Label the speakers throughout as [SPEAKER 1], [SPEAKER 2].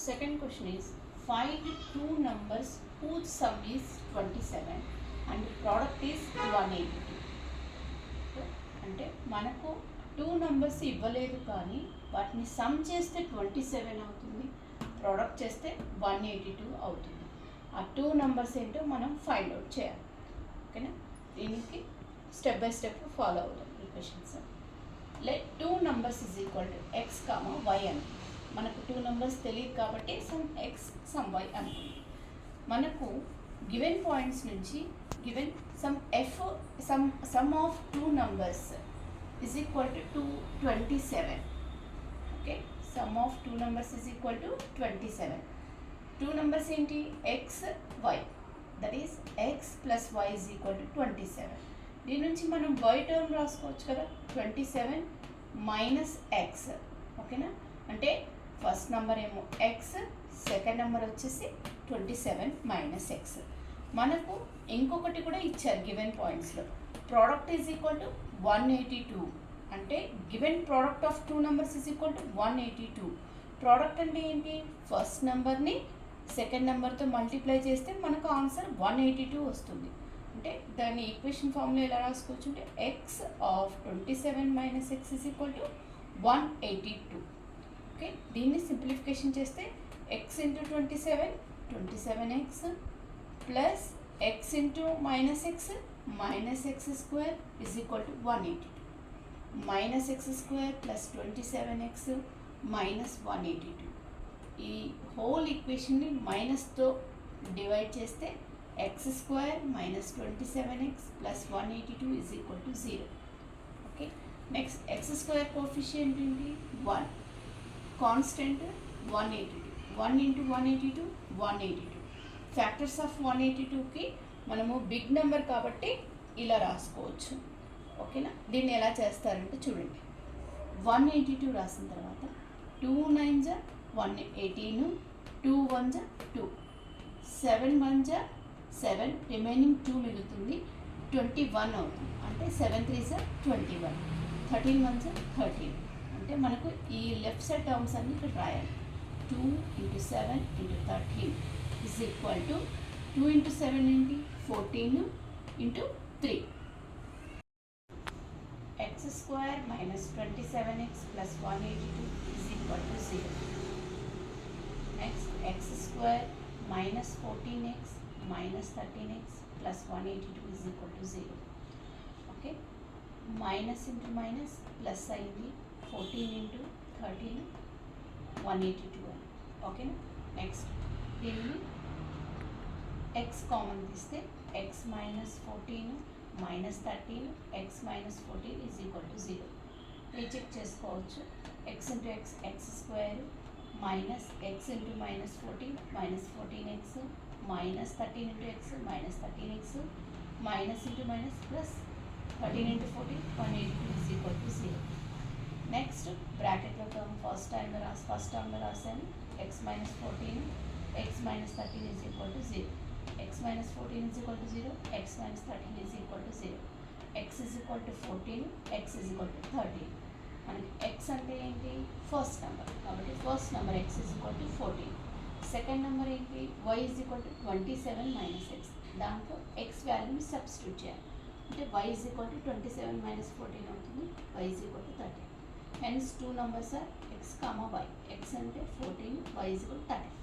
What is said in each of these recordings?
[SPEAKER 1] Second question is find two numbers whose sum is 27 and product is 182. అంటే మనకు two numbers ఇవ్వలేదు కానీ వాటిని సమ్ చేస్తే 27 అవుతుంది, ప్రోడక్ట్ చేస్తే 182 అవుతుంది. ఆ టూ నెంబర్స్ ఏంటో మనం ఫైండ్ అవుట్ చేయాలి. ఓకేనా, దీనికి స్టెప్ బై స్టెప్ ఫాలో అవుతాం ఈ questions. Let two numbers is equal to x comma y అని. మనకు టూ నెంబర్స్ తెలియదు కాబట్టి సమ్ ఎక్స్ సమ్ వై అనుకుంది. మనకు గివెన్ పాయింట్స్ నుంచి given sum of two numbers is equal to 27. Okay, sum of two numbers is equal to 27. Two numbers ఏంటి? X Y, that is X plus Y is equal to 27. దీని నుంచి మనం why term రాసుకోవచ్చు కదా, 27 minus X. ఓకేనా, అంటే first number ఏమో X, second number వచ్చేసి 27 మైనస్ ఎక్స్. మనకు ఇంకొకటి కూడా ఇచ్చారు గివెన్ పాయింట్స్లో, ప్రోడక్ట్ ఈజ్ ఈక్వల్ టు 182. అంటే given product of two numbers is equal to 182. Product అంటే ఏంటి? ఫస్ట్ నెంబర్ని సెకండ్ నెంబర్తో మల్టిప్లై చేస్తే మనకు ఆన్సర్ 182 వస్తుంది. అంటే దాన్ని ఈక్వేషన్ ఫామ్లో ఎలా రాసుకోవచ్చు అంటే X of 27 minus X is equal to 182. Okay, దీన్ని సింప్లిఫికేషన్ చేస్తే X into 27 plus X into minus X square is equal to 182. Minus X square plus 27x minus 182. ఈ హోల్ ఈక్వేషన్ని మైనస్తో డివైడ్ చేస్తే X square minus 27x plus 182 is equal to 0. Okay, next X square coefficient ఏంటి? 1. Constant 182. 1 into 182 182. Factors of 182కి మనము big number కాబట్టి ఇలా రాసుకోవచ్చు. ఓకేనా, దీన్ని ఎలా చేస్తారంటే చూడండి, 182 రాసిన తర్వాత 2 9 118, 2 1 2, 7 1 7, రిమైనింగ్ 2 మిగులుతుంది, 21 అవుతుంది. అంటే 7 3 21, 13 1 13. అంటే మనకు ఈ లెఫ్ట్ సైడ్ టర్మ్స్ అన్ని ఇక్కడ రాయాలి. 2 into 7 into 13 is equal to 2 into 7 ఏంటి? 14 into 3. X square minus 27x plus 182 is equal to 0. Next X square minus 14x minus 13x plus 182 is equal to 0. Okay, minus into minus plus అయింది, 14 into 13 182 అని. ఓకేనా, next దీన్ని X common తీస్తే X minus 14 minus 13 X minus 14 is equal to 0. Recheck చేసుకోవచ్చు. X into X X square minus X into minus 14 minus 14x minus 13 into X minus 13x minus into minus plus 13 into 14 182 is equal to 0. Next బ్రాకెట్లో term first టర్మ్లో రాసాను, X minus 14 X minus 13 is equal to 0. X minus 14 is equal to 0, X minus 13 is equal to 0. X is equal to 14, X is equal to 13. మనకి X అంటే ఏంటి? First number కాబట్టి first number X is equal to 14. Second number ఏంటి? Y is equal to 27 minus X. దాంట్లో X వాల్యూని substitute చేయాలి. అంటే Y is equal to 27 minus 14 అవుతుంది, Y is equal to 13. Hence two numbers are X comma Y. X అంటే 14, Y is equal to 13.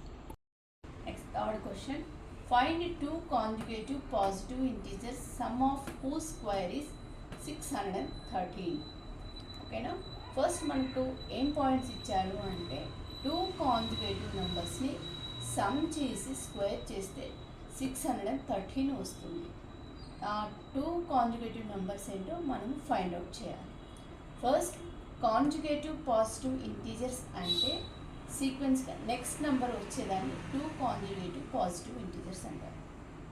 [SPEAKER 1] Next third question, find two consecutive positive integers sum of whose square is 613. ఓకేనా, first మనకు ఏం points ఇచ్చారు అంటే two conjugative నెంబర్స్ని some చేసి square చేస్తే 613 వస్తుంది. ఆ టూ కాంజుగేటివ్ నెంబర్స్ ఏంటో మనం ఫైండ్ అవుట్ చేయాలి. ఫస్ట్ కాంజుగేటివ్ పాజిటివ్ ఇంటీజర్స్ అంటే సీక్వెన్స్గా నెక్స్ట్ నెంబర్ వచ్చేదాన్ని టూ కాంజుగేటివ్ పాజిటివ్ ఇంటీజర్స్ అంటారు.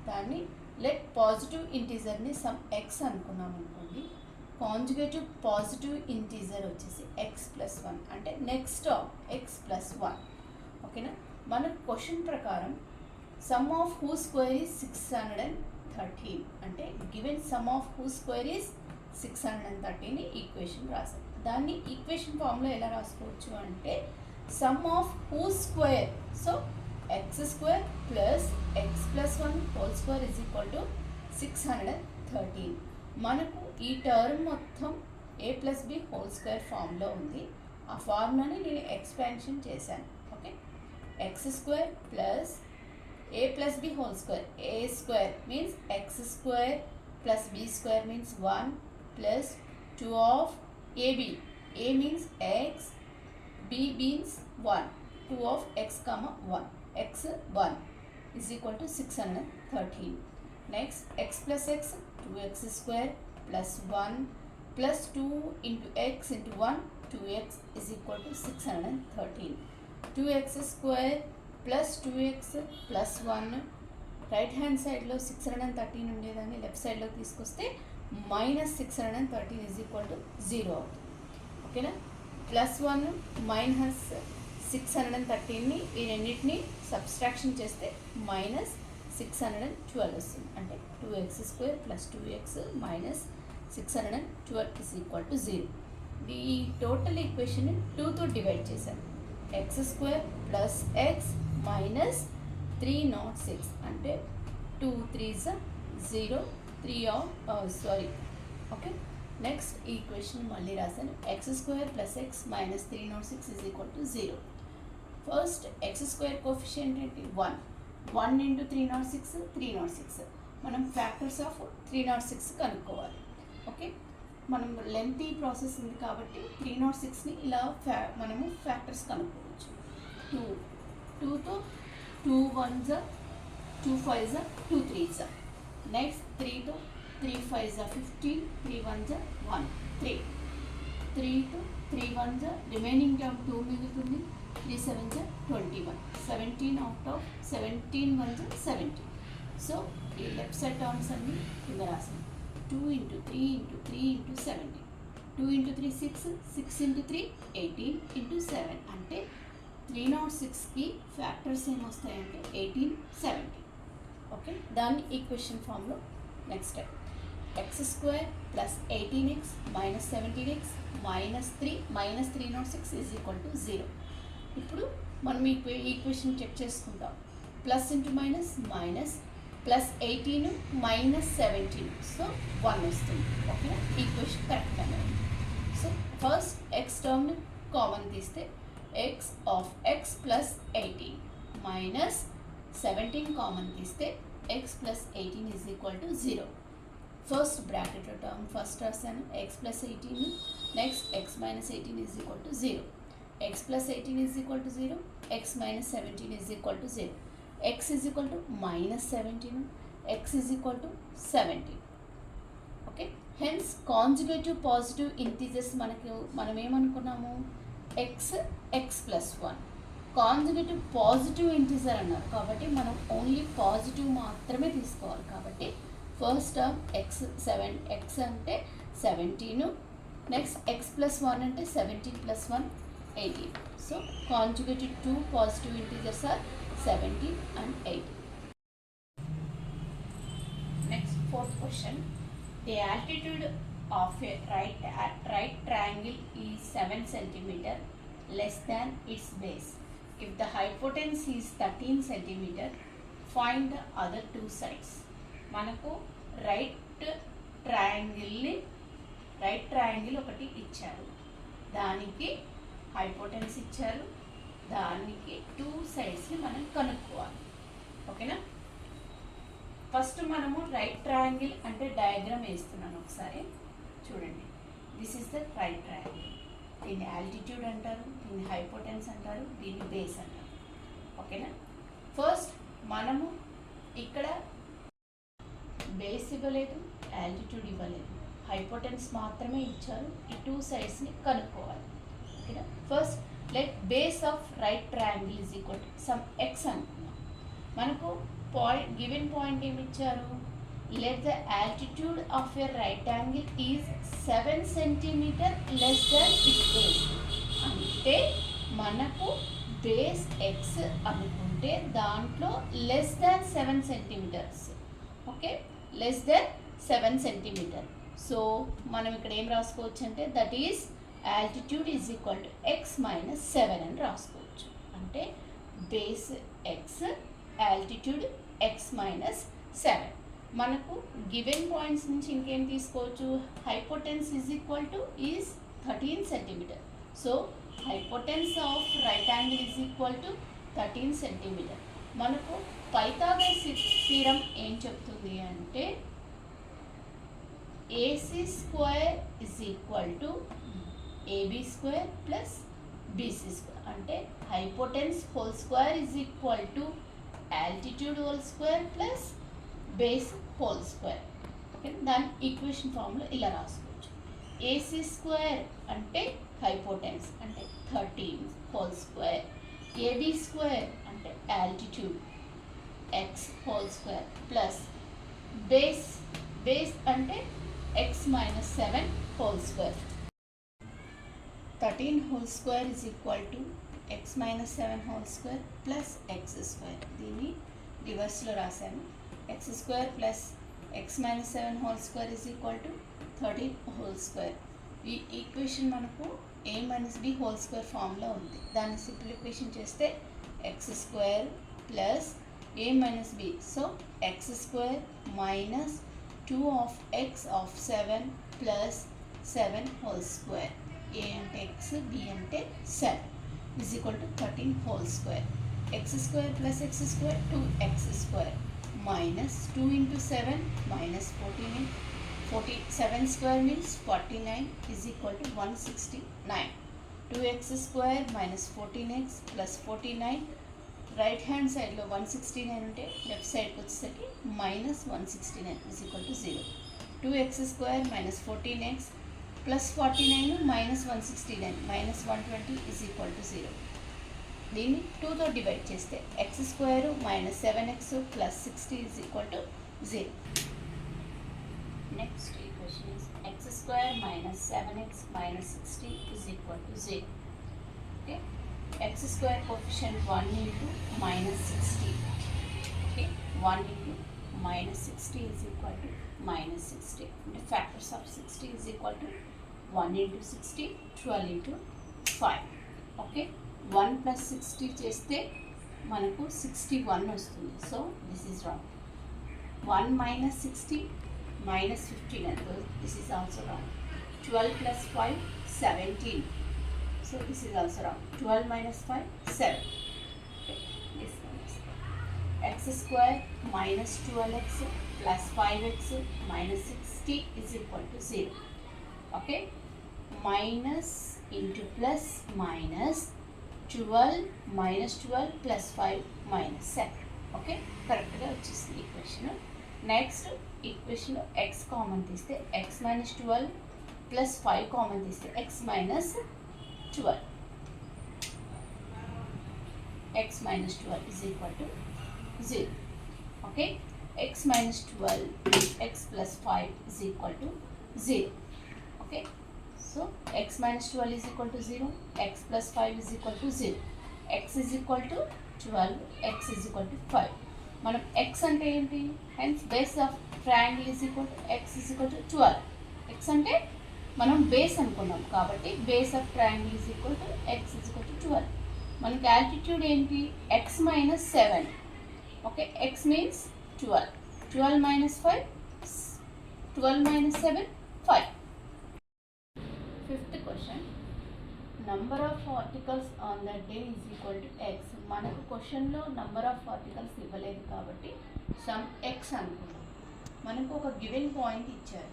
[SPEAKER 1] దాన్ని లెట్ పాజిటివ్ ఇంటీజర్ని సమ్ ఎక్స్ అనుకున్నాం అనుకోండి, కాంజుగేటివ్ పాజిటివ్ ఇంటీజర్ వచ్చేసి ఎక్స్ ప్లస్ 1 అంటే నెక్స్ట్ ఆఫ్ ఎక్స్ ప్లస్ 1. ఓకేనా, మన క్వశ్చన్ ప్రకారం some of who square is 613 అంటే given sum of who square is 613 equation రాసాం. దాన్ని ఈక్వేషన్ ఫామ్లో ఎలా రాసుకోవచ్చు అంటే sum of whose square? So x square plus x plus 1 whole square is equal to 613. మనకు ఈ టర్మ్ మొత్తం a plus B whole square ఫామ్లో ఉంది. ఆ ఫార్ములాని నేను ఎక్స్పాన్షన్ చేశాను. Okay, x square plus a plus b whole square. A square means x square plus b square means 1 plus 2 of ab. A means x, b means 1. 2 of x comma 1. X 1 is equal to 613. Next, x plus x, 2x square plus 1 plus 2 into x into 1, 2x is equal to 613. 2x square plus 2x plus 1 right hand సైడ్లో 613 ఉండేదాన్ని left సైడ్లోకి తీసుకొస్తే minus 613 is equal to 0 అవుతుంది. ఓకేనా, plus 1 minus 613ని ఈ రెండింటిని subtraction చేస్తే minus 612 వస్తుంది. అంటే 2x square plus 2x minus 612 is equal to 0. ఈ టోటల్ ఈక్వేషన్ 2తో డివైడ్ చేశాను. X square plus X minus 306 అంటే 2 3s 0 3 sorry. Okay, next equation మళ్ళీ రాశాను. X square plus X minus 306 is equal to 0. First X square coefficient ఏంటి? 1 into 306 306. మనం factors of 306 కనుక్కోవాలి. Okay, మనం లెంతీ ప్రాసెస్ ఉంది కాబట్టి 306ని ఇలా మనము ఫ్యాక్టర్స్ కనుక్కోవచ్చు. 2తో 2 1s 2 5s 2 3s. నెక్స్ట్ 3తో 3 5s 15 3 1s 1 3. 3తో 3 1s రిమైనింగ్ టర్మ్ 2 మిగులుతుంది. 3 7s 21. 17 out of 17 1s 17. So ఈ లెఫ్ట్ సైడ్ టర్మ్స్ అన్నీ కింద రాసాం. 2 into 3 into 3 into 17. 2 into 3 6, 6 into 3 18 into 7 అంటే 306కి ఫ్యాక్టర్స్ ఏమొస్తాయంటే 18 17. ఓకే, దాన్ని ఈక్వేషన్ ఫామ్లో next X square plus 18x minus 17x minus 3 minus 306 is equal to 0. ఇప్పుడు మనం ఈక్వేషన్ చెక్ చేసుకుంటాం. Plus into minus minus plus 18 minus 17, so 1 వస్తుంది. ఓకేనా, ఈక్వేషన్ కరెక్ట్ అనేది. సో ఫస్ట్ ఎక్స్ టర్మ్ని కామన్ తీస్తే X of X plus 18 minus 17 common తీస్తే X plus 18 is equal to 0. First బ్రాకెట్లో టర్మ్ ఫస్ట్ రాశాను X plus 18. Next X minus 18 is equal to 0. X plus 18 is equal to 0. X minus 17 is equal to 0. x is equal to minus 17, x is equal to 17. Okay, hence conjugative positive integers మనం ఏమనుకున్నాము? x plus 1 conjugative positive integer అన్నారు కాబట్టి మనం only positive మాత్రమే తీసుకోవాలి. కాబట్టి first term x అంటే 17, next x plus 1 అంటే 17 plus 1 18. So conjugated 2 positive integers are 17 and 18. Next, fourth question. The altitude of a right triangle is 7 cm less than its base. If the hypotenuse is 13 cm, find the other two sides. మనకు right triangle ఒకటి ఇచ్చారు, దానికి hypotenuse ఇచ్చారు, దానికి 2 సైడ్స్ని మనం కనుక్కోవాలి. ఓకేనా, first మనము రైట్ ట్రయాంగిల్ అంటే డయాగ్రామ్ వేస్తున్నాను, ఒకసారి చూడండి. This is the right triangle. దీన్ని ఆల్టిట్యూడ్ అంటారు, దీన్ని హైపోటెన్స్ అంటారు, దీన్ని బేస్ అంటారు. ఓకేనా, ఫస్ట్ మనము ఇక్కడ బేస్ ఇవ్వలేదు, ఆల్టిట్యూడ్ ఇవ్వలేదు, హైపోటెన్స్ మాత్రమే ఇచ్చారు. ఈ 2 సైడ్స్ని కనుక్కోవాలి. ఓకేనా, first let base of right triangle is equal to some X అనుకున్నాం. మనకు గివెన్ పాయింట్ ఏమి ఇచ్చారు? Let the altitude of a right angle is 7 cm less than it's base. అంటే మనకు బేస్ ఎక్స్ అనుకుంటే దాంట్లో less than 7 cm. Okay, less than 7 cm. So మనం ఇక్కడ ఏం రాసుకోవచ్చు అంటే that is altitude is equal to X minus 7 అని రాసుకోవచ్చు. అంటే base X, altitude X minus 7. మనకు గివెన్ పాయింట్స్ నుంచి ఇంకేం తీసుకోవచ్చు? Hypotenuse is equal to is 13 centimeter. So hypotenuse of right angle is equal to 13 centimeter. మనకు పైథాగరస్ థీరం ఏం చెప్తుంది అంటే AC square is equal to AB square plus BC square. అంటే hypotenuse whole square is equal to altitude whole square plus base whole square. Okay, దాని equation ఫామ్లో ఇలా రాసుకోవచ్చు. AC square అంటే హైపోటెన్స్ అంటే 13 హోల్ స్క్వేర్, ఏబీ స్క్వేర్ అంటే altitude X whole square plus base అంటే X minus 7 whole square. 13 whole square is equal to X minus 7 whole square plus X square. దీన్ని రివర్స్లో రాశాను. X square plus X minus 7 whole square is equal to 13 whole square. ఈ equation మనకు A minus B whole square ఫామ్లో ఉంది. దాన్ని simplification చేస్తే X square plus a minus b. So x square minus 2 of x of 7 plus 7 whole square. A ante x, b ante 7 is equal to 13 whole square. X square plus x square 2x square minus 2 into 7 minus 14. 47 square means 49 is equal to 169. 2x square minus 14x plus 49. Right hand సైడ్లో 169 ఉంటే left సైడ్కి వచ్చేసరికి minus 169 is equal to 0. 2x square minus 14x plus 49 minus 169 minus 120 is equal to 0. దీన్ని 2తో divide చేస్తే X square minus 7x plus 60 is equal to 0. Next equation is X square minus 7x minus 60 is equal to 0. Okay, x square coefficient 1 into minus 60. Okay, 1 into minus 60 is equal to minus 60. The factors of 60 is equal to 1 into 60, 12 into 5. Okay, 1 plus 60 చేస్తే మనకు 61 వస్తుంది. So this is wrong. 1 minus 60 minus 15 and this is also wrong. 12 plus 5, 17. So this is also wrong. 12 minus 5, 7. Okay. This one is x square minus 12x plus 5x minus 60 is equal to 0. Okay. Minus into plus minus 12 minus 12 plus 5 minus 7. Okay. Correct ga vachesindi equation. Next equation lo x common తీస్తే x minus 12 plus 5 common తీస్తే x minus 12. X minus 12 is equal to 0. Okay, x minus 12 x plus 5 is equal to 0. Okay, so x minus 12 is equal to 0, x plus 5 is equal to 0. X is equal to 12, x is equal to 5. మనం x అంటే ఏంటి? hence base of triangle is equal to x is equal to 12. x అంటే మనం base అనుకున్నాం కాబట్టి base of triangle is equal to X is equal to 12. మనకి altitude ఏంటి? X minus 7. Okay, X means 12. 12 minus 5, 12 minus 7, 5. Fifth question. Number of articles on the day is equal to x. మనకు క్వశ్చన్లో number of articles ఇవ్వలేదు కాబట్టి some X అనుకున్నాం. మనకు ఒక given point ఇచ్చారు.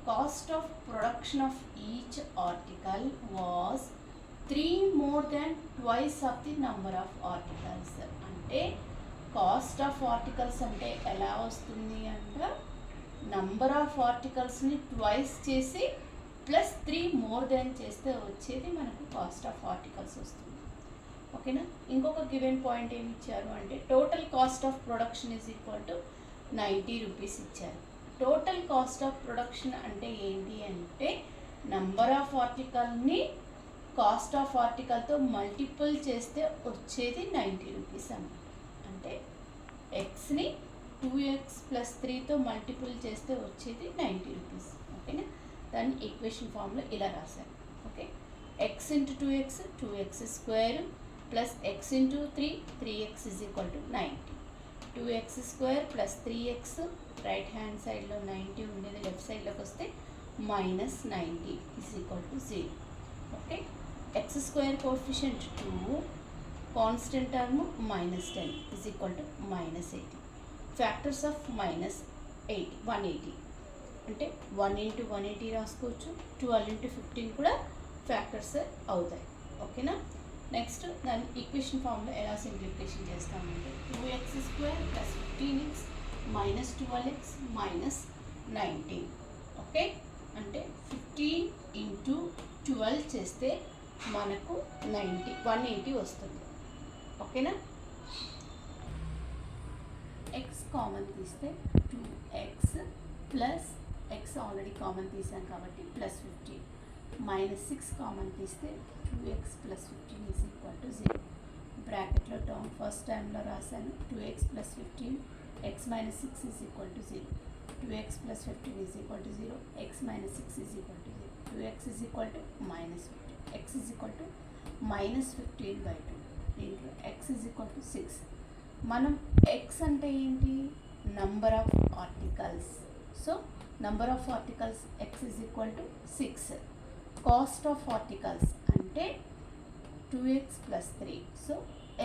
[SPEAKER 1] Cost of production of each article was 3 more than twice of the number of articles. అంటే cost of articles అంటే ఎలా వస్తుంది అంటే నంబర్ ఆఫ్ ఆర్టికల్స్ని ట్వైస్ చేసి ప్లస్ 3 మోర్ దెన్ చేస్తే వచ్చేది మనకు కాస్ట్ ఆఫ్ ఆర్టికల్స్ వస్తుంది. ఓకేనా. ఇంకొక గివెన్ పాయింట్ ఏమి ఇచ్చారు అంటే total cost of production is equal to 90 rupees ఇచ్చారు. టోటల్ కాస్ట్ ఆఫ్ ప్రొడక్షన్ అంటే ఏంటి అంటే నంబర్ ఆఫ్ ఆర్టికల్ని కాస్ట్ ఆఫ్ ఆర్టికల్తో మల్టిపుల్ చేస్తే వచ్చేది 90 రూపీస్ అన్నమాట. అంటే ఎక్స్ని 2x ప్లస్ 3తో మల్టిపుల్ చేస్తే వచ్చేది 90 రూపీస్. ఓకేనా. దాన్ని ఈక్వేషన్ ఫామ్లో ఇలా రాశారు. Okay. x into 2x 2x square plus x into 3 3x is equal to 90. 2x square plus 3x right hand సైడ్లో 90 ఉండేది లెఫ్ట్ సైడ్లోకి వస్తే minus 90 is equal to 0. Okay, x square coefficient 2, constant term minus 10 is equal to minus 80. Factors of minus 180 అంటే 1 into 180 రాసుకోవచ్చు, 12 into 15 కూడా factors అవుతాయి. ఓకేనా, next దాని equation ఫామ్లో ఎలా సింప్లిఫికేషన్ చేస్తామంటే 2x square plus 15x minus 12x minus 19. Okay, అంటే 15 into 12 చేస్తే మనకు 180 వస్తుంది. ఓకేనా, x కామన్ తీస్తే 2x plus x already common తీసాం కాబట్టి ప్లస్ 15 మైనస్ 6 కామన్ తీస్తే 2x plus 15 is equal to 0. బ్రాకెట్లో టర్మ్ ఫస్ట్ టైంలో రాశాను 2x plus 15 x minus 6 is equal to 0. 2x plus 15 is equal to 0, x minus 6 is equal to 0. 2x is equal to minus 15, x is equal to minus 15/2. దీంట్లో x is equal to 6. మనం x అంటే ఏంటి, number of articles. So number of articles x is equal to 6. Cost of articles అంటే 2x plus 3. So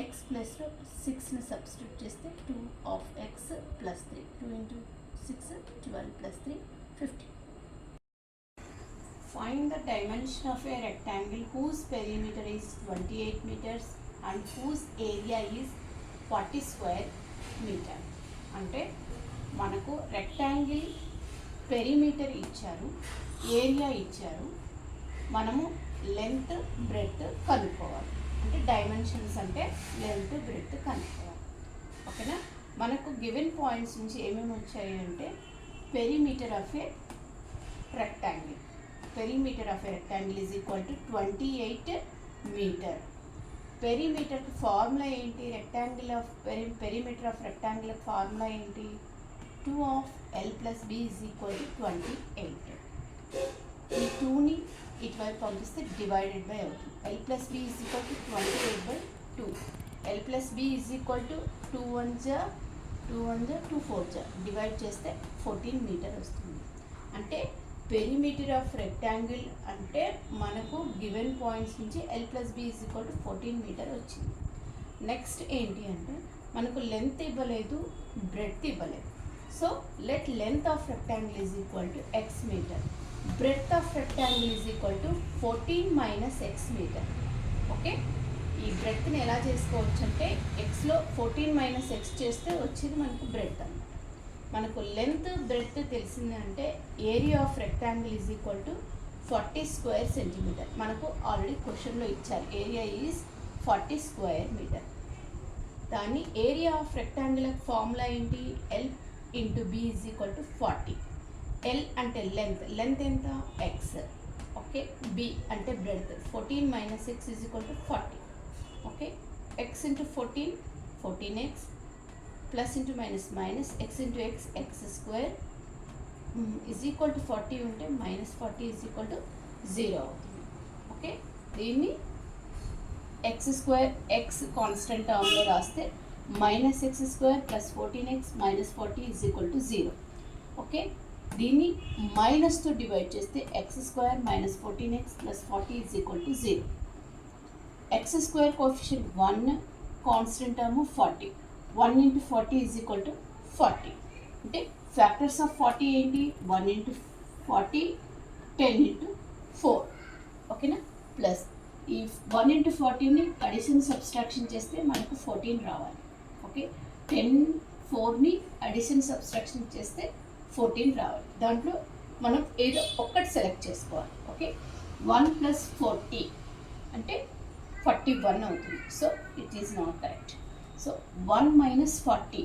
[SPEAKER 1] x ప్లస్లో 6ని substitute చేస్తే 2 of x plus 3. 2 into 6 12 plus 3 15. Find the dimension of a rectangle whose perimeter is 28 meters and whose area is 40 square meter. అంటే మనకు rectangle perimeter ఇచ్చారు, area ఇచ్చారు, మనము length breadth కనుక్కోవాలి. అంటే dimensions అంటే లెంత్ బ్రెడ్త్ కనుక్కోవాలి. ఓకేనా, మనకు గివెన్ పాయింట్స్ నుంచి ఏమేమి వచ్చాయి అంటే perimeter of a rectangle. Perimeter of a rectangle is equal to 28 meter. Perimeter formula ఏంటి, rectangle of perimeter of rectangle formula ఏంటి, 2 of L plus B is equal to 28. ఈ 2ని ఇటువైపు పంపిస్తే డివైడెడ్ బై అవుతుంది. L plus B is equal to 28/2. L plus B is equal to 2 1 2 4 divide చేస్తే 14 metre వస్తుంది. అంటే పెరిమీటర్ ఆఫ్ రెక్టాంగిల్ అంటే మనకు గివెన్ పాయింట్స్ నుంచి L plus B is equal to 14 metre వచ్చింది. నెక్స్ట్ ఏంటి అంటే మనకు లెంత్ ఇవ్వలేదు, బ్రెడ్త్ ఇవ్వలేదు. So let length of rectangle is equal to x metre, breadth of rectangle is equal to 14 minus x metre. Okay, ఈ బ్రెడ్త్ని ఎలా చేసుకోవచ్చు అంటే ఎక్స్లో 14 మైనస్ x చేస్తే వచ్చేది మనకు బ్రెడ్త్ అన్నమాట. మనకు లెంత్ బ్రెడ్త్ తెలిసిందంటే area of rectangle is equal to 40 square centimetre. మనకు ఆల్రెడీ క్వశ్చన్లో ఇచ్చారు ఏరియా ఈజ్ 40 స్క్వేర్ మీటర్. దాన్ని ఏరియా ఆఫ్ రెక్టాంగిల్ ఫార్ములా ఏంటి, L into B is equal to 40. L అంటే లెంత్ ఎంత x. ఓకే, B అంటే breadth 14 minus x is equal to 40. Okay, x into 14 14x plus into minus x into x x square is equal to 40 ఉంటే minus 40 is equal to 0 అవుతుంది. Okay, దీన్ని x square x constant టర్మ్లో రాస్తే minus x square plus 14x minus 40 is equal to 0. Okay, దీన్ని మైనస్తో divide చేస్తే x square minus 14x plus 40 is equal to 0. x square coefficient 1, constant term 40. 1 into 40 is equal to 40. అంటే factors of 40 ఏంటి, 1 into 40 10 into 4. ఓకేనా, plus ఈ 1 into 40ని addition subtraction చేస్తే మనకు 14 రావాలి. Okay, 10 4ని addition subtraction చేస్తే 14 రావాలి. దాంట్లో మనం ఏదో ఒక్కటి సెలెక్ట్ చేసుకోవాలి. ఓకే, 1 + 40 అంటే 41 అవుతుంది. So it is not correct. So 1 - 40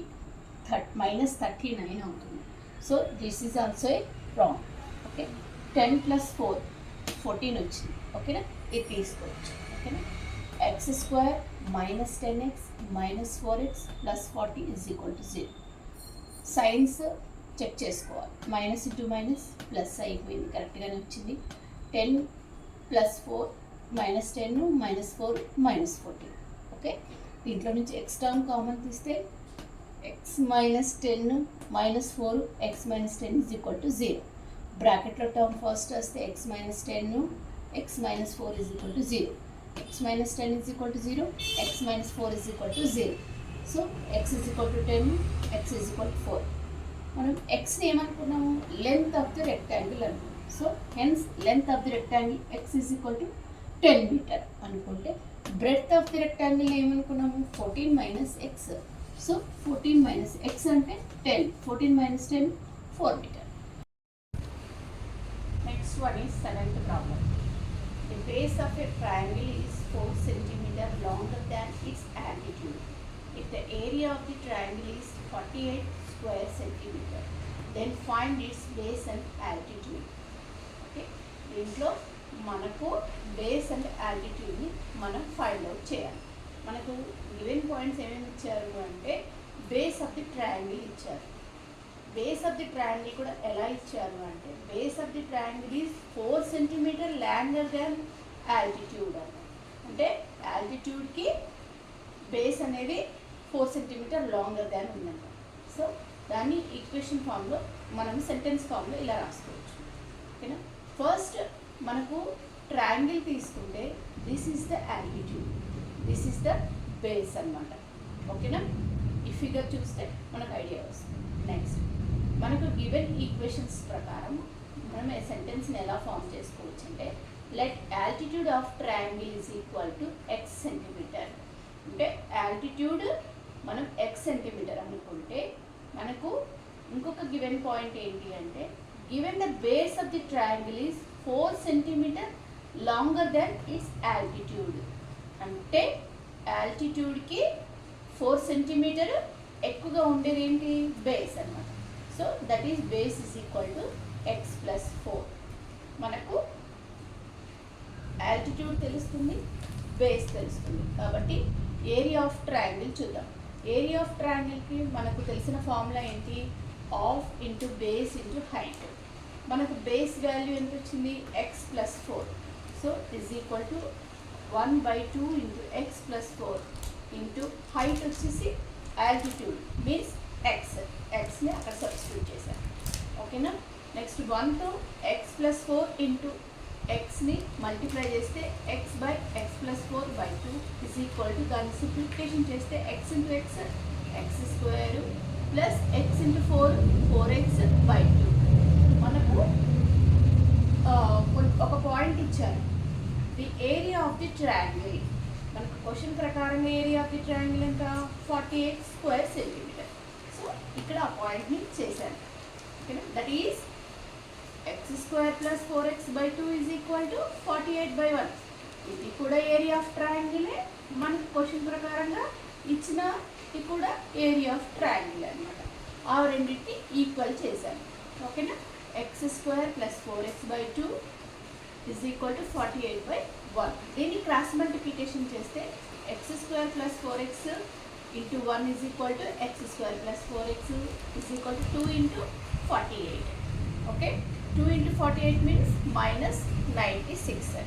[SPEAKER 1] -39 అవుతుంది. So this is also a wrong. Okay, 10 + 4 14 వచ్చింది. ఓకేనా, ఇది తీసుకోవచ్చు. ఓకేనా, x square minus 10x minus 4x plus 40 is equal to 0. Signs check చేసుకోవాలి. మైనస్ ఇంటూ మైనస్ ప్లస్ అయిపోయింది, కరెక్ట్గానే వచ్చింది. 10 + 4 -10 -4 -14. ఓకే, దీంట్లో నుంచి ఎక్స్ టర్మ్ కామన్ తీస్తే x minus 10 minus 4 x minus 10 is equal to 0. బ్రాకెట్లో టర్మ్ ఫస్ట్ వస్తే x minus 10 x minus 4 is equal to 0. x minus 10 is equal to 0, x minus 4 is equal to 0. So x is equal to 10, x is equal to 4. మనం xని ఏమనుకున్నాము, length of the rectangle అనుకున్నాం. So hence length of the rectangle x is equal to 10 meter అనుకుంటే breadth of the rectangle ఏమనుకున్నాము, 14 minus x. సో 14 minus x అంటే 10. 14 minus 10, 4 meter. Next one is 7th problem. The base of a triangle is 4 centimeter longer than its altitude. If the area of the triangle is 48 square centimeter, then find its base and altitude. Okay, దీంట్లో మనకు base and ఆల్టిట్యూడ్ని మనం find out చేయాలి. మనకు given points ఏమేమి ఇచ్చారు అంటే base of the triangle ఇచ్చారు. Base of the triangle కూడా ఎలా ఇచ్చారు అంటే base of the triangle is 4 centimetre longer than altitude అంటే ఆల్టిట్యూడ్కి బేస్ అనేది 4 సెంటీమీటర్ లాంగర్ దాన్ ఉందంట. సో దాన్ని ఈక్వేషన్ ఫామ్లో మనం సెంటెన్స్ ఫామ్లో ఇలా రాసుకోవచ్చు. ఓకేనా, ఫస్ట్ మనకు ట్రయాంగిల్ తీసుకుంటే this is the altitude, this is the base అన్నమాట. ఓకేనా, ఈ ఫిగర్ చూస్తే మనకు ఐడియా వస్తుంది. నెక్స్ట్ మనకు గివెన్ ఈక్వేషన్స్ ప్రకారం మనం ఈ సెంటెన్స్ని ఎలా ఫామ్ చేసుకోవచ్చు అంటే let altitude of triangle is equal to X centimeter. అంటే ఆల్టిట్యూడ్ మనం ఎక్స్ సెంటీమీటర్ అనుకుంటే మనకు ఇంకొక గివెన్ పాయింట్ ఏంటి అంటే given the base of the triangle is 4 centimetre longer than its altitude. అంటే ఆల్టిట్యూడ్కి 4 సెంటీమీటర్ ఎక్కువగా ఉండేది ఏంటి, బేస్ అన్నమాట. So that is base is equal to X plus 4. మనకు ఆల్టిట్యూడ్ తెలుస్తుంది, బేస్ తెలుస్తుంది. కాబట్టి ఏరియా ఆఫ్ ట్రయాంగిల్ చూద్దాం. ఏరియా ఆఫ్ ట్రయాంగిల్కి మనకు తెలిసిన ఫార్ములా ఏంటి, half into base into height. మనకు బేస్ వాల్యూ ఎంత వచ్చింది, X plus 4. So is equal to 1/2 into X plus 4 into height వచ్చేసి ఆల్టిట్యూడ్ మీన్స్ ఎక్స్. ఎక్స్ని అక్కడ సబ్స్టిట్యూట్ చేశాను. ఓకేనా, నెక్స్ట్ 1తో ఎక్స్ ప్లస్ 4 ఇంటూ ఎక్స్ని మల్టిప్లై చేస్తే X by X plus 4/2 is equal to దాన్ని సింప్లిఫికేషన్ చేస్తే X into X X square plus X into 4 4x/2. మనకు ఒక పాయింట్ ఇచ్చారు, the area of the triangle. మనకు క్వశ్చన్ ప్రకారం ఏరియా ఆఫ్ ది ట్రయాంగిల్ ఎంత, 48 స్క్వేర్ సెంటీమీటర్. సో ఇక్కడ ఆ పాయింట్ని చేశాను. ఓకేనా, that is X square plus 4x/2 is equal to 48/1. ఇది కూడా ఏరియా ఆఫ్ ట్రయాంగిలే, మనకు క్వశ్చన్ ప్రకారంగా ఇచ్చిన ఇది కూడా ఏరియా ఆఫ్ ట్రయాంగిల్ అనమాట. ఆ రెండింటిని ఈక్వల్ చేశాను. ఓకేనా, X square plus 4x/2 is equal to 48/1. దీన్ని క్రాస్ మల్టిప్లికేషన్ చేస్తే X square plus 4x into 1 is equal to X square plus 4x is equal to 2 into 48. Okay, 2 into 48 means -96.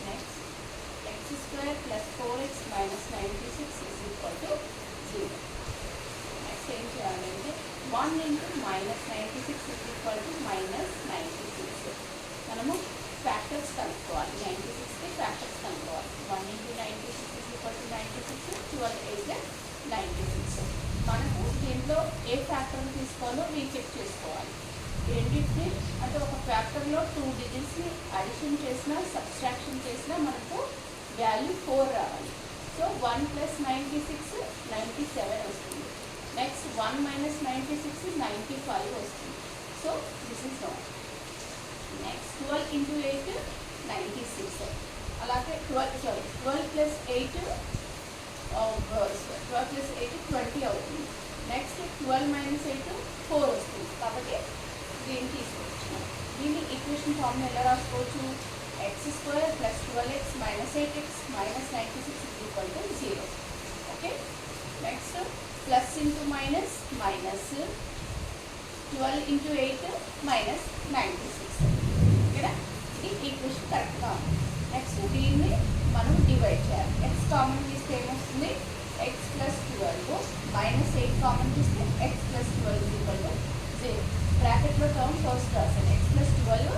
[SPEAKER 1] Next X square plus 4x minus 96 is equal to 0. Next ఏం చేయాలంటే 1 into -96 is equal to -96. మనము factors కనుక్కోవాలి. 96కి factors కనుక్కోవాలి. 1 into 96 is equal to 96, 12 8 96. మనకు దీంట్లో ఏ ఫ్యాక్టర్ని తీసుకోవాలో recheck చేసుకోవాలి. రెండింటిని అంటే ఒక ఫ్యాక్టర్లో 2 డిజిట్స్ని అడిషన్ చేసినా సబ్స్ట్రాక్షన్ చేసినా మనకు వాల్యూ 4 రావాలి. సో 1 + 96 97 వస్తుంది. నెక్స్ట్ 1 - 96 95 వస్తుంది. So this is wrong. Next 12 into 8 96. అలాగే 12 + 8 12 + 8 20 అవుతుంది. నెక్స్ట్ 12 - 8 4 వస్తుంది. కాబట్టి దీన్ని తీసుకొచ్చిన దీన్ని ఈక్వేషన్ ఫామ్లో ఎలా రాసుకోవచ్చు, X square plus 12x minus 8x minus 96 is equal to 0. Okay, next plus into minus minus 12 into 8 minus 96. ఓకేనా? ఇది ఈక్వేషన్ కరెక్ట్గా ఉంది. నెక్స్ట్ దీన్ని మనం డివైడ్ చేయాలి. ఎక్స్ కామన్ తీస్తే ఏమొస్తుంది? ఎక్స్ ప్లస్ 12 మైనస్ 8 కామన్ తీస్తే ఎక్స్ ప్లస్ 12 ఈక్వల్ టు 0. బ్రాకెట్లో టర్మ్ ఫస్ట్ రాసాను. X plus 12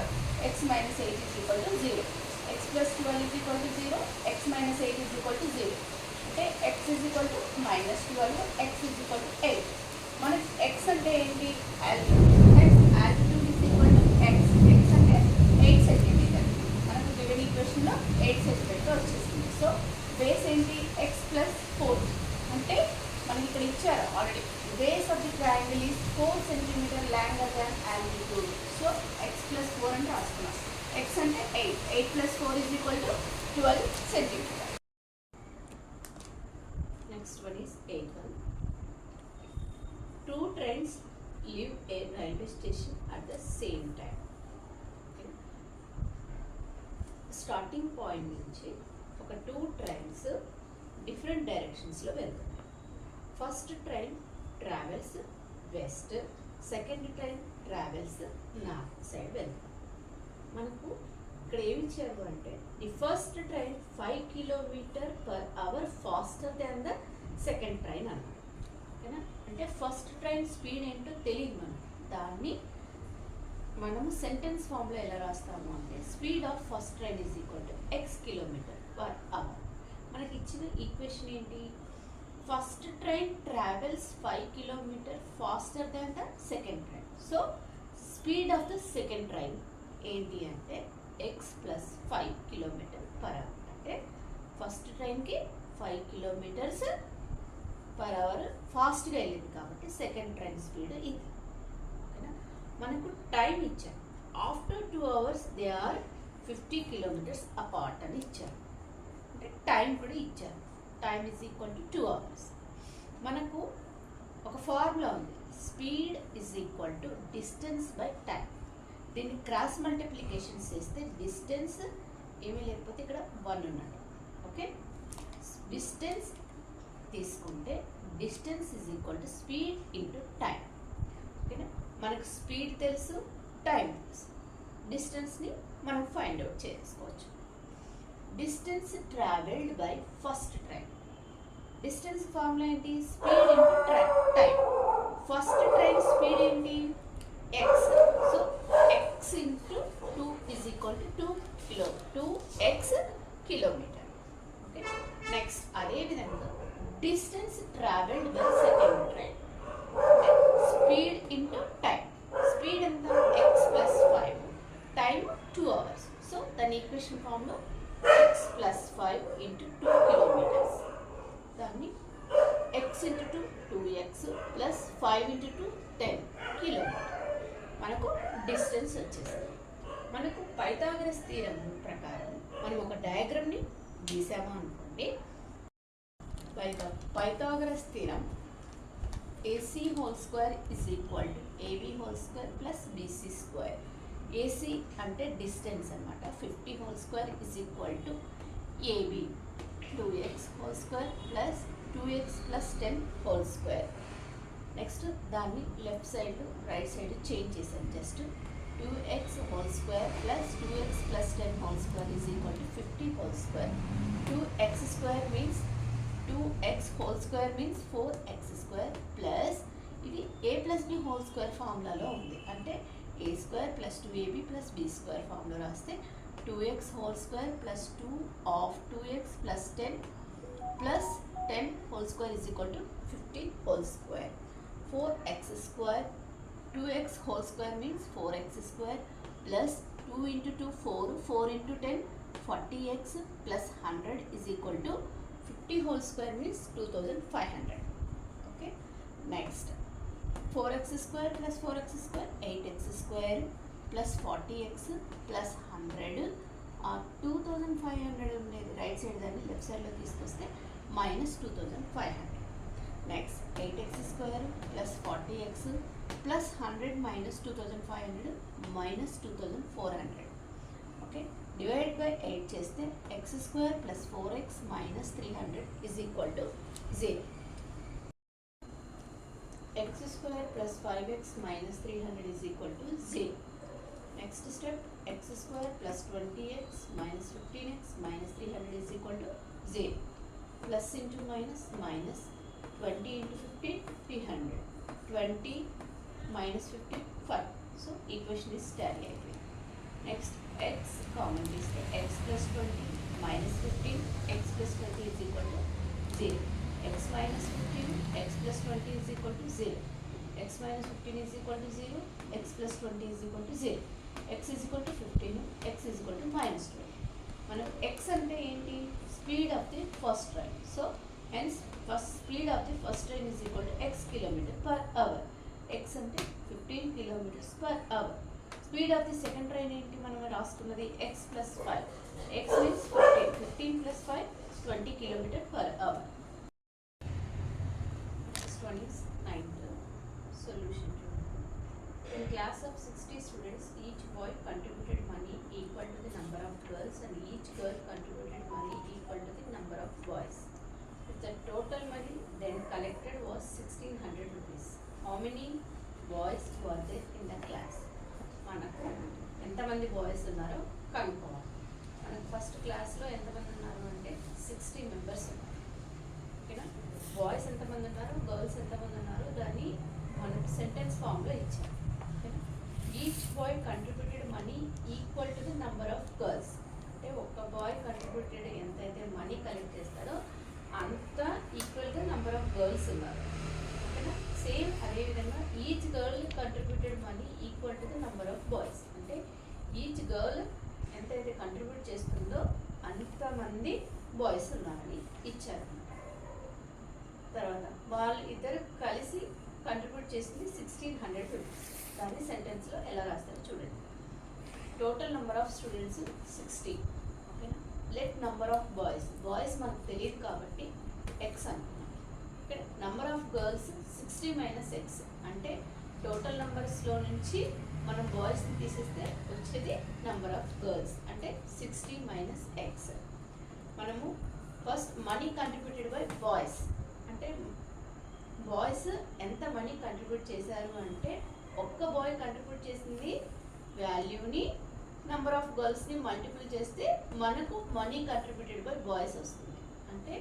[SPEAKER 1] X minus 8 is equal to 0. X plus 12 is equal to 0, X minus 8 is equal to 0. అంటే X is equal to minus 12, X is equal to 8. మనకి X అంటే ఏంటి? Altitude. Altitude is equal to X. X అంటే 8 centimetre. మనకు given ఈక్వేషన్లో 8 centimetre వచ్చేసింది. So base ఏంటి? X plus 4. అంటే మనకి ఇక్కడ ఇచ్చారు already. Base of the triangle is 4 centimetre longer than altitude. So x plus 4 అని రాసుకున్నాం. ఎక్స్ అంటే 8. 8 plus 4 is equal to 12 centimetre. Next one is 8 1. Two trains leave a railway station at the same time. Starting point నుంచి ఒక 2 trains different డైరెక్షన్స్లో వెళ్తున్నాయి. First train travels west, second train travels north side వెళ్తాం. మనకు ఇక్కడ ఏమి ఇచ్చారు అంటే the first train 5 km/h faster than the second train అన్నమాట. ఓకేనా? అంటే ఫస్ట్ ట్రైన్ స్పీడ్ ఏంటో తెలియదు మనకు. దాన్ని మనము సెంటెన్స్ ఫామ్లో ఎలా రాస్తాము అంటే speed of first train is equal to x km/h. మనకి ఇచ్చిన ఈక్వేషన్ ఏంటి? First train travels 5 km faster than the second train. So speed of the second train ఏంటి అంటే ఎక్స్ ప్లస్ 5 km/h. అంటే ఫస్ట్ ట్రైన్కి 5 km/h ఫాస్ట్గా వెళ్ళింది కాబట్టి సెకండ్ ట్రైన్ స్పీడ్ ఇది. ఓకేనా? మనకు టైం ఇచ్చారు. After 2 hours they are 50 km apart అని ఇచ్చారు. అంటే టైం కూడా ఇచ్చారు. Time is equal to 2 hours. మనకు ఒక ఫార్ములా ఉంది. Speed is equal to distance by time. దీన్ని క్రాస్ మల్టిప్లికేషన్ చేస్తే డిస్టెన్స్ ఏమీ లేకపోతే ఇక్కడ 1 ఉన్నట్టు. ఓకే? డిస్టెన్స్ తీసుకుంటే distance is equal to speed into time. ఓకేనా? మనకు స్పీడ్ తెలుసు, టైం తెలుసు. డిస్టెన్స్ని మనం ఫైండ్ అవుట్ చేసుకోవచ్చు. Distance travelled by first train. Distance formula ఏంటి? Speed into time. First train speed ఏంటి? X. So X into 2 is equal to 2x kilometer. Okay? Next అదేవిధంగా distance travelled by second train. Speed into time. Speed ఎంత? X plus 5, time 2 hours. So దాని equation ఫామ్లో X plus 5 into 2 kilometers. దాన్ని X into 2 2x plus 5 into 2 10 kilometer. మనకు distance వచ్చేసింది. మనకు Pythagoras theorem ప్రకారం మనం ఒక డయాగ్రామ్ని గీసామా అనుకోండి. Pythagoras theorem AC whole square is equal to AB whole square plus BC square. AC అంటే డిస్టెన్స్ అన్నమాట. 50 whole square is equal to AB 2x whole square plus 2x plus 10 whole square. Next దాన్ని left side right side change చేశాను. Just 2x whole square plus 2x plus 10 whole square is equal to 50 whole square. 2x square means 2x whole square means 4x square plus ఇది a plus b whole square ఫార్ములాలో ఉంది. అంటే a square plus 2ab plus b square formula రాస్తే 2x whole square plus 2 of 2x plus 10 plus 10 whole square is equal to 50 whole square. 4x square 2x whole square means 4x square plus 2 into 2 4 into 10 40x plus 100 is equal to 50 whole square means 2500. Okay? Next 4x square plus 4x square 8x square plus 40x plus 100 2500 ఉండేది right side దాన్ని left సైడ్లో తీసుకొస్తే minus 2500. Next 8x square plus 40x plus 100 minus 2500 minus 2400. Okay? Divide by 8 చేస్తే x square plus 4x minus 300 is equal to 0. x square plus 5x minus 300 is equal to 0. Next step, x square plus 20x minus 15x minus 300 is equal to 0. Plus into minus, minus 20 into 15, 300. 20 minus 15, 5. So equation is tally అయిపోయింది. Next, x common తీస్తే x plus 20 minus 15, x plus 20 is equal to 0. x minus 15, x plus 20 is equal to 0. x minus 15 is equal to 0, x plus 20 is equal to 0. x is equal to 15, x is equal to minus 20. మనం x అంటే ఏంటి? Speed of the first train. So hence first speed of the first train is equal to x kilometre per hour. x అంటే 15 kilometres per hour. Speed of the second train ఏంటి? మనం రాసుకున్నది x plus 5. x means 15. 15 plus 5 20 kilometre per hour. Next one is 9th solution. In class of 60 students, each boy contributed money equal to the number of girls and each girl contributed money equal to the number of boys. The total money then collected was 1600 rupees. How many boys were there in the class? మనకు ఎంతమంది boys ఉన్నారో కనుక్కోవాలి. మనకు first క్లాస్లో ఎంతమంది ఉన్నారు అంటే 60 members ఉన్నారు. ఓకేనా? బాయ్స్ ఎంతమంది ఉన్నారు, గర్ల్స్ ఎంతమంది ఉన్నారు, దాన్ని మనకు సెంటెన్స్ ఫామ్లో ఇచ్చారు. Each boy contributed money equal to the number of girls. అంటే ఒక్క బాయ్ కంట్రిబ్యూటెడ్ ఎంతైతే మనీ కలెక్ట్ చేస్తారో అంత equal to number of girls ఉన్నారు. ఓకేనా? సేమ్ అదేవిధంగా each girl contributed money equal to the number of boys. అంటే ఈచ్ గర్ల్ ఎంతైతే కంట్రిబ్యూట్ చేస్తుందో అంతమంది బాయ్స్ ఉన్నారని ఇచ్చారు. తర్వాత వాళ్ళు ఇద్దరు కలిసి కంట్రిబ్యూట్ చేసింది 1600 రూపీస్. దాన్ని సెంటెన్స్లో ఎలా రాస్తారో చూడండి. Total number of students 60. ఓకేనా? Let number of boys. Boys మనకు తెలియదు కాబట్టి ఎక్స్ అనుకున్నాం. ఇక్కడ number of girls 60 minus X. అంటే టోటల్ నెంబర్స్లో నుంచి మనం బాయ్స్ని తీసేస్తే వచ్చేది నెంబర్ ఆఫ్ గర్ల్స్. అంటే 60 మైనస్ ఎక్స్. మనము first money contributed by boys. అంటే బాయ్స్ ఎంత మనీ కంట్రిబ్యూట్ చేశారు అంటే ఒక్క బాయ్ కంట్రిబ్యూట్ చేసింది వాల్యూని నెంబర్ ఆఫ్ గర్ల్స్ని మల్టిపుల్ చేస్తే మనకు మనీ కంట్రిబ్యూటెడ్ బై బాయ్స్ వస్తుంది. అంటే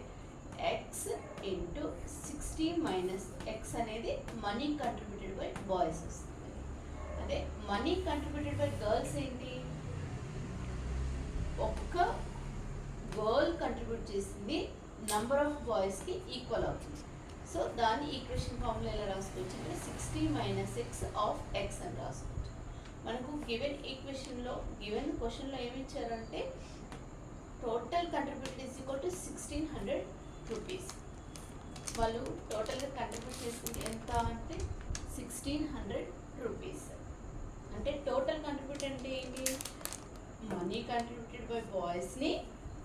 [SPEAKER 1] ఎక్స్ ఇంటూ 60 మైనస్ ఎక్స్ అనేది మనీ కంట్రిబ్యూటెడ్ బై బాయ్స్ వస్తుంది. అదే మనీ కంట్రిబ్యూటెడ్ బై గర్ల్స్ ఏంటి? ఒక్క గర్ల్ కంట్రిబ్యూట్ చేసింది నంబర్ ఆఫ్ బాయ్స్కి ఈక్వల్ అవుతుంది. సో దాన్ని ఈక్వేషన్ ఫార్ములా ఎలా రాసుకోవచ్చు అంటే 60 మైనస్ ఎక్స్ ఆఫ్ ఎక్స్ అని రాసుకోవచ్చు. మనకు గివెన్ ఈక్వేషన్లో గివెన్ క్వశ్చన్లో ఏమి ఇచ్చారంటే total contribute is equal to 1600 rupees. వాళ్ళు టోటల్గా కంట్రిబ్యూట్ చేసింది ఎంత అంటే 1600 రూపీస్. అంటే టోటల్ కంట్రిబ్యూట్ అంటే ఏంటి? మనీ కంట్రిబ్యూటెడ్ బై బాయ్స్ని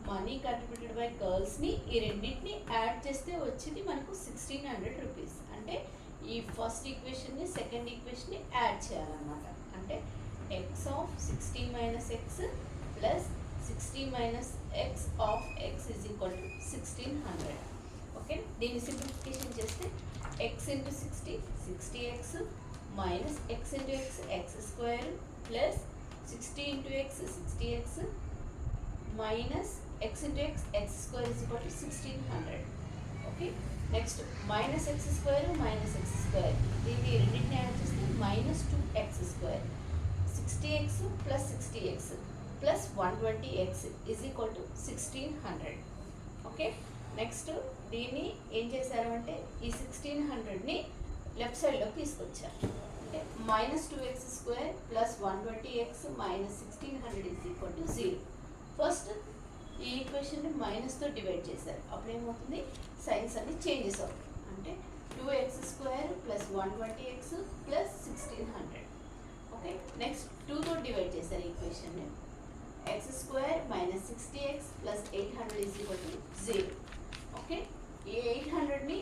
[SPEAKER 1] మనీ కంట్రిబ్యూటెడ్ బై గర్ల్స్ని ఈ రెండింటిని యాడ్ చేస్తే వచ్చేది మనకు 1600 రూపీస్. అంటే ఈ ఫస్ట్ ఈక్వేషన్ని సెకండ్ ఈక్వేషన్ని యాడ్ చేయాలన్నమాట. అంటే X of 60 minus X plus 60 minus X of X is equal to 1600. Okay, దీన్ని సింప్లిఫికేషన్ చేస్తే X into 60 60x minus X into X X square plus 60 into X 60x minus x into x, x square is equal to 1600. Okay, next minus x square minus x square. దీన్ని రెండింటిని add చేస్తే minus 2x square. 60x plus 60x plus 120x is equal to 1600. Okay, next దీన్ని ఏం చేశారు అంటే ఈ 1600ని left సైడ్లోకి తీసుకొచ్చారు. అంటే minus 2x square plus 120x minus 1600 is equal to 0. First ఈ ఈక్వేషన్ని మైనస్తో డివైడ్ చేశారు. అప్పుడు ఏమవుతుంది? సైన్స్ అన్ని చేంజెస్ అవుతాయి. అంటే 2x square plus 120x plus 1600. Okay, next 2తో డివైడ్ చేశారు ఈక్వేషన్ని. x square minus 60x plus 800 is equal to 0. Okay, ఈ 800ని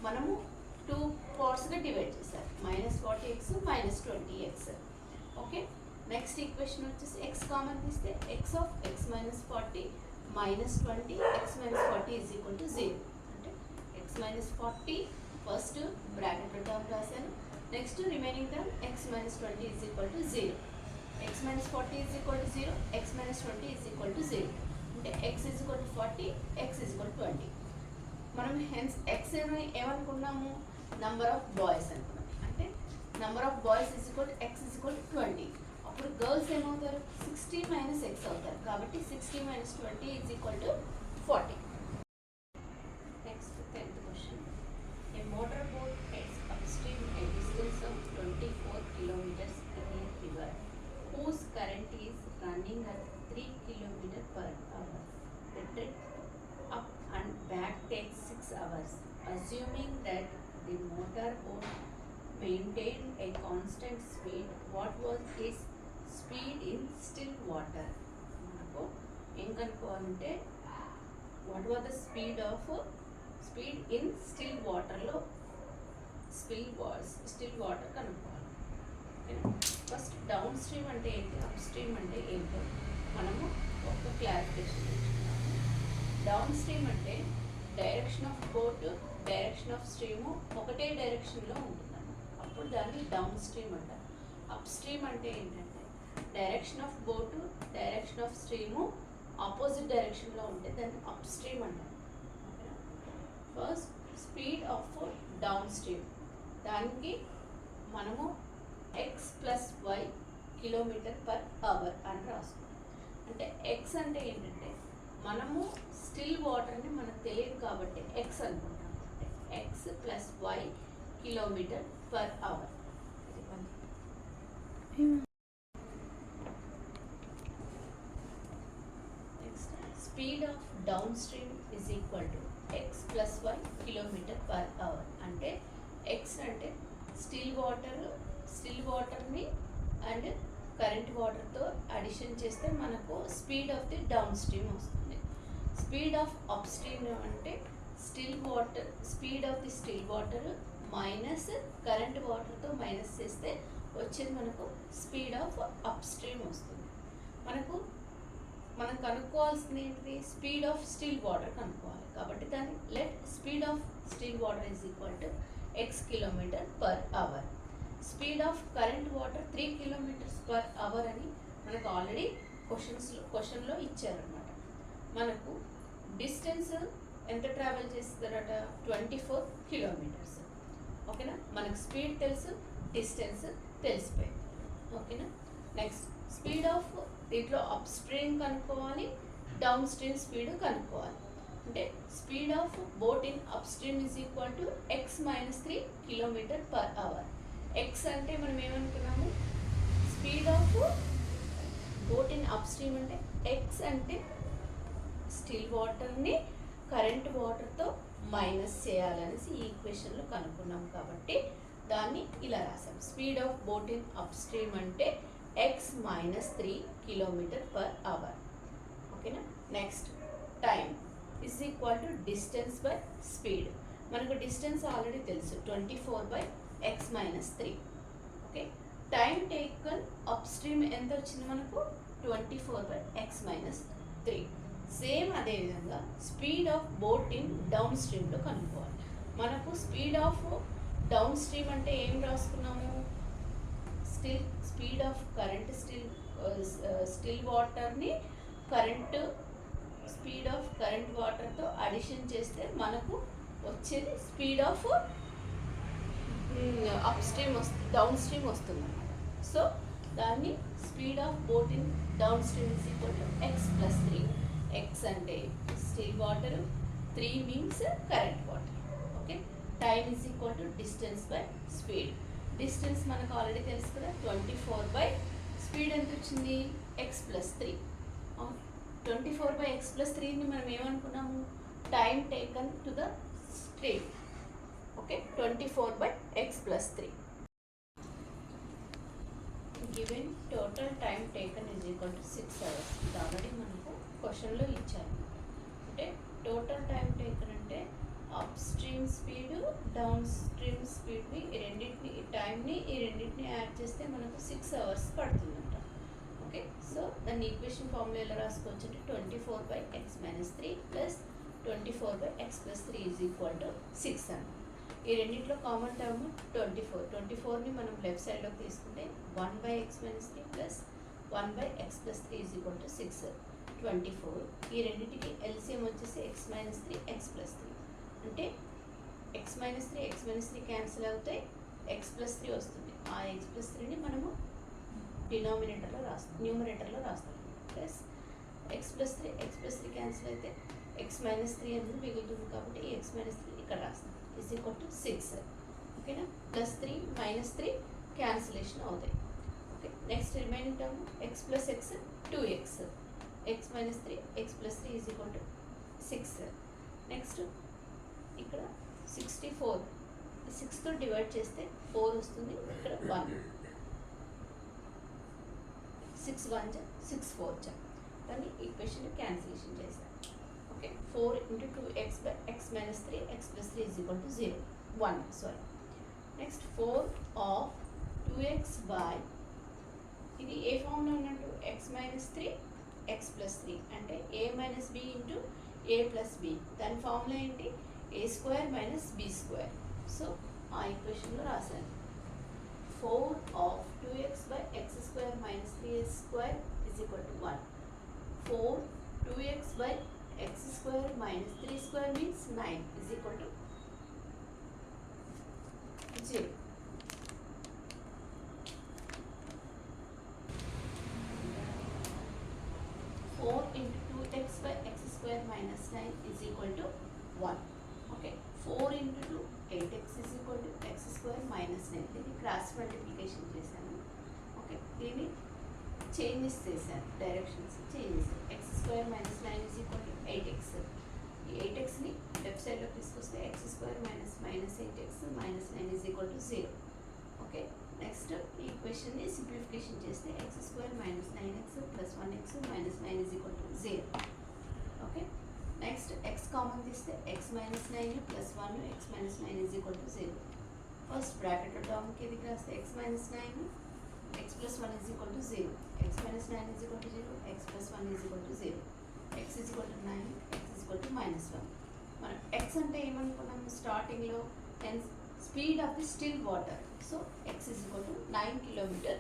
[SPEAKER 1] మనము 2 పార్ట్స్గా డివైడ్ చేశారు. Minus 40x minus 20x. Okay, next equation వచ్చేసి x కామన్ తీస్తే x of x minus 40 minus 20 x minus 40 is equal to 0. అంటే x మైనస్ 40 ఫస్ట్ బ్రాకెట్లో term రాశాను. Next remaining term x minus 20 is equal to 0. x minus 40 is equal to 0, x minus 20 is equal to 0. అంటే x is equal to 40, x is equal to 20. మనం hence x ఏమనుకున్నాము, number of boys అనుకున్నాం. అంటే number of boys is equal to x is equal to 20. అప్పుడు girls ఏమవుతారు, 60 minus x అవుతారు. కాబట్టి 60 minus 20 is equal to 40. Next, 10th question. A motorboat heads upstream a distance of 24 kilometers in a river whose current is running at 3 kilometers per hour. The trip up and back takes 6 hours. Assuming that the motorboat maintained a constant speed, what was its speed in still water? మనకు ఏం కనుక్కోవాలంటే what was the speed in still వాటర్లో still water కనుక్కోవాలి. ఓకేనా. First down stream అంటే ఏంటి, up stream అంటే ఏంటో మనము ఒక క్లారిఫికేషన్ ఇచ్చుకున్నాము. డౌన్ స్ట్రీమ్ అంటే direction of boat, direction of stream ఒకటే డైరెక్షన్లో ఉంటుందన్నమాట. అప్పుడు దాన్ని డౌన్ స్ట్రీమ్ అంటారు. అప్ స్ట్రీమ్ అంటే ఏంటంటే direction of boat, direction of stream opposite డైరెక్షన్లో ఉంటే దాన్ని అప్ స్ట్రీమ్ అంటారు. First speed of down stream, దానికి మనము x plus y kilometre per hour అని రాసుకుంటాం. అంటే ఎక్స్ అంటే ఏంటంటే మనము స్టిల్ వాటర్ని మనకు తెలియదు కాబట్టి ఎక్స్ అనుకుంటాం. అంటే x plus y kilometre per hour. Next speed of down stream is equal to X plus y kilometre per hour. అంటే ఎక్స్ అంటే స్టిల్ వాటర్ని అండ్ కరెంట్ వాటర్తో అడిషన్ చేస్తే మనకు speed of the down stream వస్తుంది. Speed of up stream అంటే speed of the still water minus current వాటర్తో minus చేస్తే వచ్చేది మనకు స్పీడ్ ఆఫ్ అప్ స్ట్రీమ్ వస్తుంది. మనం కనుక్కోవాల్సింది ఏంటిది, స్పీడ్ ఆఫ్ స్టిల్ వాటర్ కనుక్కోవాలి. కాబట్టి దాన్ని let speed of still water is equal to x kilometre per hour. Speed of current water 3 kilometres per hour అని మనకు ఆల్రెడీ క్వశ్చన్లో ఇచ్చారనమాట. మనకు డిస్టెన్స్ ఎంత ట్రావెల్ చేస్తారట, 24 కిలోమీటర్స్. ఓకేనా. మనకు స్పీడ్ తెలుసు, డిస్టెన్స్ తెలిసిపోయింది. ఓకేనా. నెక్స్ట్ స్పీడ్ ఆఫ్ దీంట్లో అప్ స్ట్రీమ్ కనుక్కోవాలి, డౌన్ స్ట్రీమ్ స్పీడ్ కనుక్కోవాలి. అంటే speed of boat in upstream is equal to X minus 3 kilometer per hour. X అంటే మనం ఏమనుకున్నాము, speed of boat in up stream అంటే ఎక్స్ అంటే స్టిల్ వాటర్ని కరెంట్ వాటర్తో మైనస్ చేయాలనేసి ఈ ఈక్వేషన్లో కనుక్కున్నాం. కాబట్టి దాన్ని ఇలా రాసాం. Speed of boat in up stream అంటే X minus 3 kilometer per hour. ఓకేనా. Next time is equal to distance by speed. మనకు డిస్టెన్స్ ఆల్రెడీ తెలుసు, 24 by X minus 3. Okay. Time taken upstream ఎంత వచ్చింది మనకు, 24 బై ఎక్స్ మైనస్ 3. సేమ్ అదేవిధంగా speed of boat in down స్ట్రీమ్లో కనుక్కోవాలి. మనకు స్పీడ్ ఆఫ్ డౌన్ స్ట్రీమ్ అంటే ఏం రాసుకున్నాము, స్పీడ్ ఆఫ్ కరెంట్ స్టిల్ వాటర్ని స్పీడ్ ఆఫ్ కరెంట్ వాటర్తో అడిషన్ చేస్తే మనకు వచ్చేది speed of up stream down stream వస్తుంది అన్నమాట. సో దాన్ని speed of boat in down stream is equal to X plus 3. X అంటే still water, 3 means current water. Okay. Time is equal to distance by speed. Distance మనకు already తెలుసు కదా, 24 by speed ఎంత వచ్చింది, X plus 3. 24 by X plus 3ని మనం ఏమనుకున్నాము, time taken to the stream. Okay. 24 by X plus 3. Given total time taken is equal to 6 hours. ఇది already మనకు క్వశ్చన్లో ఇచ్చారు. అంటే టోటల్ టైం టేకన్ అంటే upstream speed, downstream స్పీడ్ని ఈ రెండింటిని యాడ్ చేస్తే మనకు 6 hours పడుతుందంట. ఓకే. సో దాన్ని ఈక్వేషన్ ఫార్ములా ఎలా రాసుకోవచ్చు అంటే 24 by X minus 3 plus 24 by X plus 3 is equal to 6 అన్నమాట. ఈ రెండింటిలో కామన్ టర్మ్ 24. 24ని మనం లెఫ్ట్ సైడ్లోకి తీసుకుంటే 1 by X minus 3 plus 1/x plus 3 is equal to 6, 24. ఈ రెండింటికి LCM వచ్చేసి x minus 3 x plus 3 అంటే x minus 3 క్యాన్సిల్ అవుతాయి, x plus 3 వస్తుంది. ఆ x plus 3ని మనము న్యూమరేటర్లో రాస్తాం ప్లస్ x plus 3 క్యాన్సిల్ అయితే x minus 3 అనేది మిగులుతుంది కాబట్టి ఈ x minus 3 ఇక్కడ రాస్తాం is equal to 6. ఓకేనా, ప్లస్ 3 మైనస్ 3 క్యాన్సిలేషన్ అవుతాయి. Okay, next remaining term x plus x 2x, x minus 3 x plus 3 is equal to 6. Next ఇక్కడ 64 6తో డివైడ్ చేస్తే 4 వస్తుంది, ఇక్కడ 1 6 1 6 4 దాన్ని ఈక్వేషన్ క్యాన్సిలేషన్ చేస్తాం. Okay, 4 into 2x by x minus 3 x plus 3 is equal to 0 1 sorry. Next 4 of 2x by ఇది ఏ ఫామ్లో ఉన్నట్టు x minus 3 x plus 3 అంటే a minus b into a plus b, దాని ఫార్ములా ఏంటి a square minus b square. So ఆ ఈక్వేషన్లో రాశాను 4 of 2x by x square minus 3x square is equal to 1. 4 2x by x square minus 3 square means 9 is equal to 0. Into 2x by x square minus 9 is equal to 1. Okay, 4 into 2 8x is equal to x square minus 9. దీన్ని cross multiplication చేశాను. Okay, దీన్ని changes చేశాను, directions changes. x square minus 9 is equal to 8x. ఈ 8xని left సైడ్లో తీసుకొస్తే x square minus 8x minus 9 is equal to 0. Okay, next ఈ ఈక్వేషన్ని simplification చేస్తే x square minus 9x plus 1x minus 9 is equal to 0. Okay, next x common తీస్తే x minus 9 plus 1 x minus 9 is equal to 0. First బ్రాకెట్లో టర్మ్కి ఇది రాస్తే x minus 9 x plus 1 is equal to 0, x minus 9 is equal to 0, x plus 1 is equal to 0, x is equal to 9, x is equal to minus 1. మనం x అంటే ఏమనుకున్నాం స్టార్టింగ్లో speed of the still water. So x is equal to 9 km/h.